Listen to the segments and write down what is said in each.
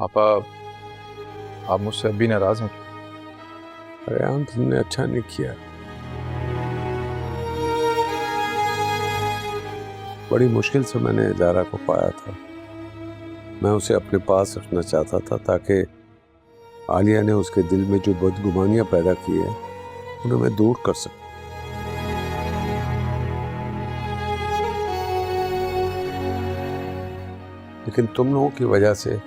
पापा, आप मुझसे अभी नाराज हैं? अरे हम तुमने अच्छा नहीं किया। बड़ी मुश्किल से मैंने ज़ारा को पाया था। मैं उसे अपने पास रखना चाहता था ताकि आलिया ने उसके दिल में जो बदगुमानियां पैदा की है उन्हें मैं दूर कर सकूं। लेकिन तुम लोगों की वजह से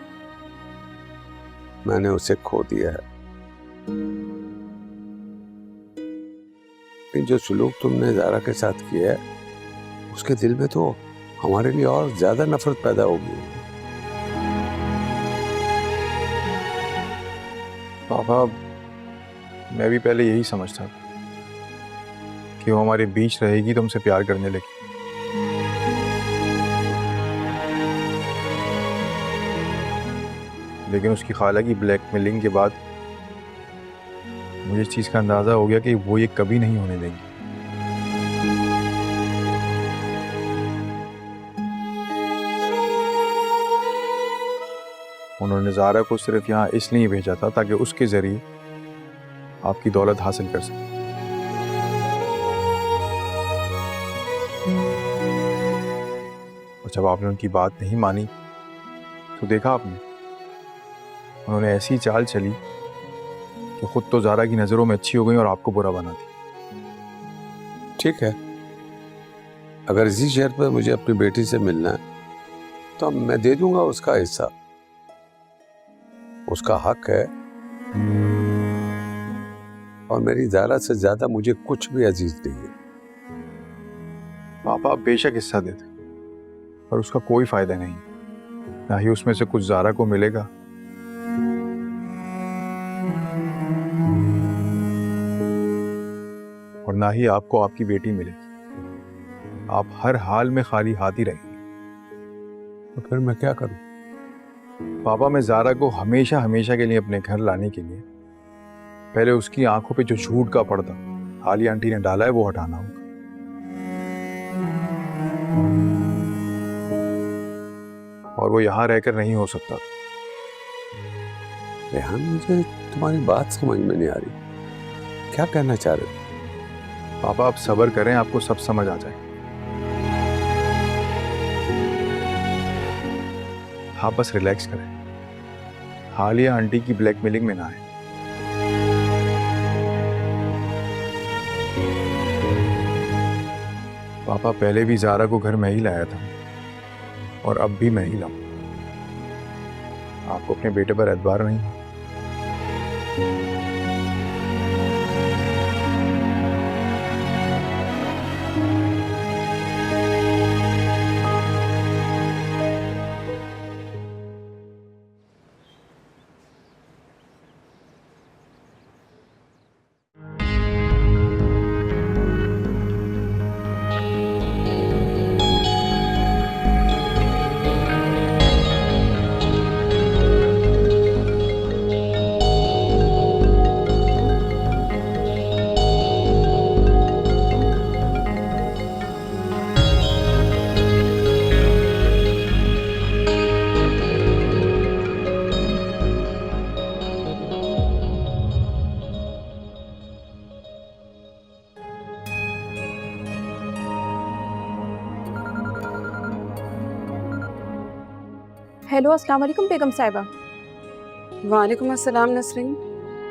मैंने उसे खो दिया है। लेकिन जो सलूक तुमने ज़ारा के साथ किया है उसके दिल में तो हमारे लिए और ज्यादा नफरत पैदा होगी। पापा, मैं भी पहले यही समझता था कि वो हमारे बीच रहेगी तो हमसे प्यार करने लगी। लेकिन उसकी खाला की ब्लैकमेलिंग के बाद मुझे इस चीज़ का अंदाज़ा हो गया कि वो ये कभी नहीं होने देंगी। उन्होंने ज़ारा को सिर्फ यहाँ इसलिए भेजा था ताकि उसके ज़रिए आपकी दौलत हासिल कर सके। और जब आपने उनकी बात नहीं मानी तो देखा आपने, उन्होंने ऐसी चाल चली कि खुद तो ज़ारा की नज़रों में अच्छी हो गई और आपको बुरा बना दी। ठीक है, अगर इसी शर्त पर मुझे अपनी बेटी से मिलना है तो मैं दे दूंगा उसका हिस्सा। उसका हक है और मेरी ज़ारा से ज्यादा मुझे कुछ भी अजीज नहीं है। पापा, आप बेशक हिस्सा देते पर उसका कोई फायदा नहीं, ना ही उसमें से कुछ ज़ारा को मिलेगा और ना ही आपको आपकी बेटी मिलेगी। आप हर हाल में खाली हाथ ही रहेंगे। तो फिर मैं क्या करूं? पापा, मैं ज़ारा को हमेशा हमेशा के लिए अपने घर लाने के लिए पहले उसकी आंखों पे जो झूठ का पर्दा आलिया आंटी ने डाला है वो हटाना होगा। और वो यहाँ रहकर नहीं हो सकता। रेहान, मुझे तुम्हारी बात समझ में नहीं आ रही, क्या कहना चाह रहे हो? पापा, आप सब्र करें, आपको सब समझ आ जाए। आप बस रिलैक्स करें, आलिया आंटी की ब्लैकमेलिंग में ना आए। पापा, पहले भी ज़ारा को घर में ही लाया था और अब भी मैं ही लाऊं। आपको अपने बेटे पर एतबार नहीं है? हेलो, अस्सलाम वालेकुम बेगम साहिबा। वालेकुम अस्सलाम नसरीन।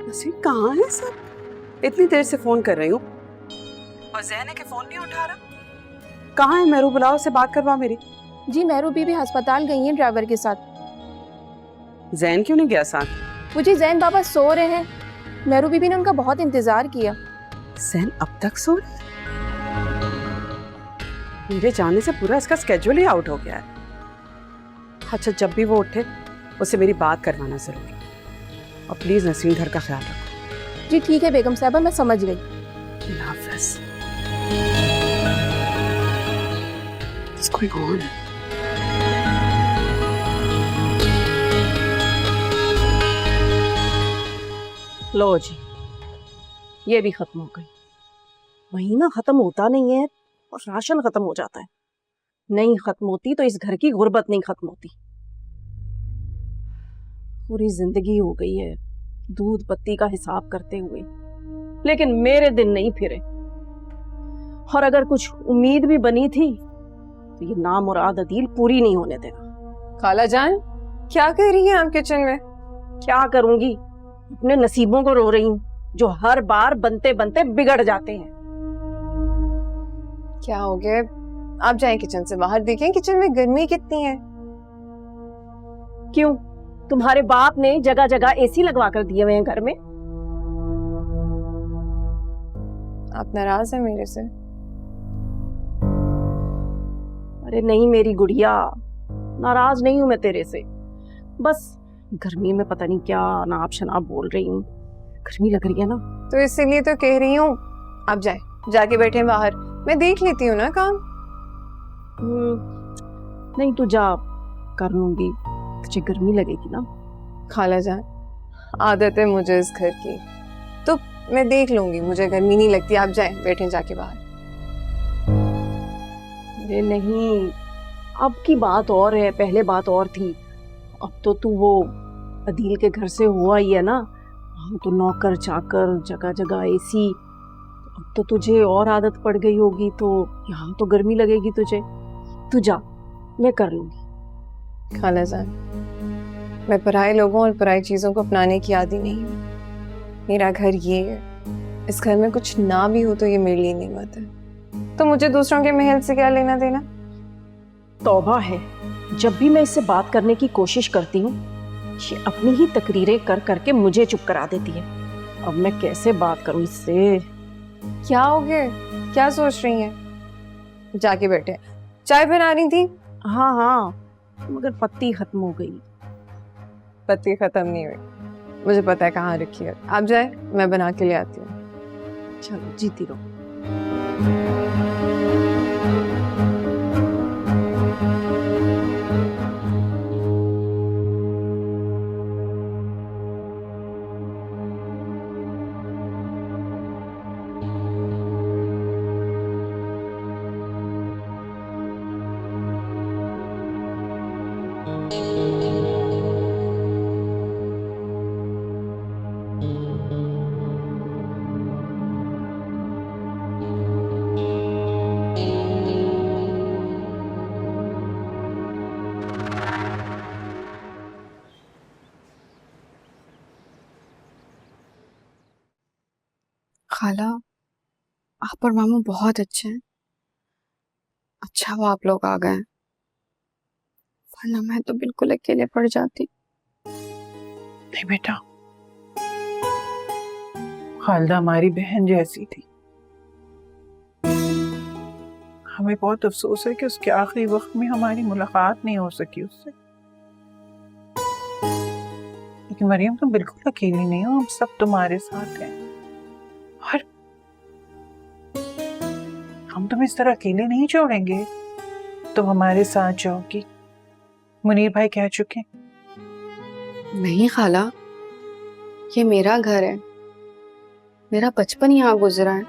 नसरीन कहाँ है सब? इतनी देर से फोन कर रही हूँ और ज़ैन है कि फोन नहीं उठा रहा। कहाँ है मेरू? बुलाओ, से बात करवा मेरी। जी, मेहरू बीबी अस्पताल गई हैं ड्राइवर के साथ। ज़ैन क्यों नहीं गया साथ? वो जी ज़ैन बाबा सो रहे हैं, मेहरू बीबी ने उनका बहुत इंतजार किया। ज़ैन अब तक सो रहा है? मेरे जाने से पूरा इसका स्केड्यूल ही आउट हो गया है। अच्छा, जब भी वो उठे उससे मेरी बात करवाना जरूर, और प्लीज नसीम घर का ख्याल रखो। जी ठीक है बेगम साहिबा, मैं समझ गई। अल्लाह हाफ़िज़। What's going on? लो जी, ये भी खत्म हो गई। महीना खत्म होता नहीं है और राशन खत्म हो जाता है। नहीं खत्म होती तो इस घर की गुर्बत नहीं खत्म होती। पूरी जिंदगी हो गई है दूध पत्ती का हिसाब करते हुए, लेकिन मेरे दिन नहीं फिरे। और अगर कुछ उम्मीद भी बनी थी तो ये नामुराद अदील पूरी नहीं होने देगा। खाला जान, क्या कर रही हैं आप किचन में? क्या करूंगी, अपने नसीबों को रो रही हूँ जो हर बार बनते बनते बिगड़ जाते हैं। क्या हो गया? आप जाएं किचन से बाहर, देखें किचन में गर्मी कितनी है। क्यों, तुम्हारे बाप ने जगह जगह एसी लगवा कर दिए हुए हैं घर में? आप नाराज हैं मेरे से? अरे नहीं मेरी गुड़िया, नाराज नहीं हूं मैं तेरे से, बस गर्मी में पता नहीं क्या नाप शनाप बोल रही हूँ, गर्मी लग रही है ना। तो इसीलिए तो कह रही हूँ आप जाए, जाके बैठे बाहर, मैं देख लेती हूँ ना काम। नहीं तू जा, कर लूंगी, तुझे गर्मी लगेगी ना। खाला जान, आदत है मुझे इस घर की, तो मैं देख लूंगी, मुझे गर्मी नहीं लगती। आप जाए बैठे जाके बाहर। अरे नहीं, अब की बात और है, पहले बात और थी। अब तो तू वो अदील के घर से हुआ ही है ना, हम तो नौकर चाकर, जगह जगह एसी। अब तो तुझे और आदत पड़ गई होगी, तो यहाँ तो गर्मी लगेगी तुझे। तू जा, मैं कर लूंगी। खाला जान, मैं पराए लोगों और पराई चीजों को अपनाने की आदी नहीं हूँ। मेरा घर ये है, इस घर में कुछ ना भी हो तो ये मेरे लिए नेमत है, तो मुझे दूसरों के महल से क्या लेना देना। तौबा है, जब भी मैं इससे बात करने की कोशिश करती हूँ ये अपनी ही तकरीरें कर करके मुझे चुप करा देती है। अब मैं कैसे बात करूँ इससे? क्या हो गया, क्या सोच रही हैं? जाके बैठे, चाय बना रही थी? हाँ हाँ, मगर पत्ती खत्म हो गई। पत्ती खत्म नहीं हुई, मुझे पता है कहाँ रखी है। आप जाए, मैं बना के ले आती हूँ। चलो जीती रहो। खाला, आप और मामू बहुत अच्छे हैं। अच्छा वो आप लोग आ गए, वरना मैं तो बिल्कुल अकेले पड़ जाती। नहीं बेटा, खालदा हमारी बहन जैसी थी। हमें बहुत अफसोस है कि उसके आखिरी वक्त में हमारी मुलाकात नहीं हो सकी उससे। लेकिन मरियम, तुम बिल्कुल अकेली नहीं हो, हम सब तुम्हारे साथ हैं। और हम तुम्हें इस तरह अकेले नहीं छोड़ेंगे, तुम हमारे साथ जाओगी, मुनीर भाई कह चुके। नहीं खाला, ये मेरा घर है, मेरा बचपन यहाँ गुजरा है,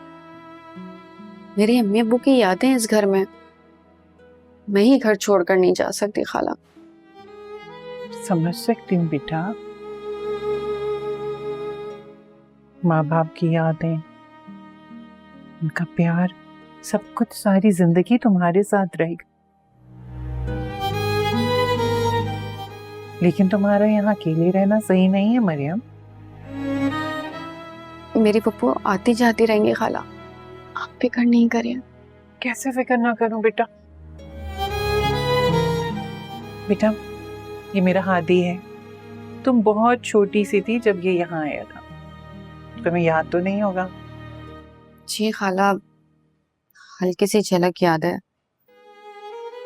मेरी अम्मी अब्बू की यादें इस घर में, मैं ही घर छोड़कर नहीं जा सकती खाला। समझ सकती हूँ बेटा, माँ बाप की यादें, उनका प्यार, सब कुछ सारी जिंदगी तुम्हारे साथ रहेगा। लेकिन तुम्हारा यहाँ अकेले रहना सही नहीं है मरियम। मेरी पप्पू आती जाती रहेंगी खाला, आप फिक्र नहीं करिए। कैसे फिक्र ना करूं बेटा? बेटा, ये मेरा हादी है। तुम बहुत छोटी सी थी जब ये यहाँ आया था, तुम्हें याद तो नहीं होगा? जी खाला, हल्की सी झलक याद है।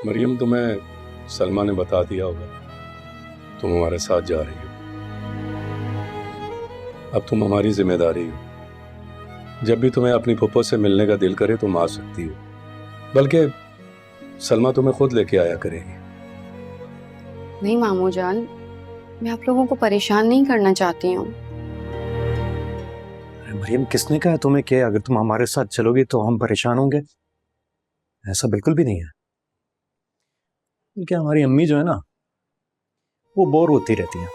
मरियम, तुम्हें सलमा ने बता दिया होगा तुम हमारे साथ जा रही हो। अब तुम हमारी जिम्मेदारी हो। जब भी तुम्हें अपनी फुप्पो से मिलने का दिल करे तुम आ सकती हो, बल्कि सलमा तुम्हें खुद लेके आया करेगी। नहीं मामू जान, मैं आप लोगों को परेशान नहीं करना चाहती हूँ। मरियम, किसने कहा तुम्हें कि अगर तुम हमारे साथ चलोगी तो हम परेशान होंगे? ऐसा बिल्कुल भी नहीं है। क्या हमारी अम्मी जो है ना, वो बोर होती रहती है,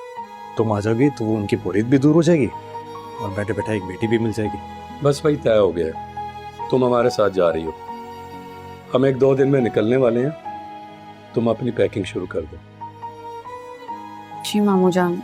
तुम आ जाओगी तो उनकी बोरियत भी दूर हो जाएगी और बैठे बैठे एक बेटी भी मिल जाएगी। बस वही तय हो गया है, तुम हमारे साथ जा रही हो। हम 1-2 दिन में निकलने वाले हैं, तुम अपनी पैकिंग शुरू कर दो। जी मामू जान,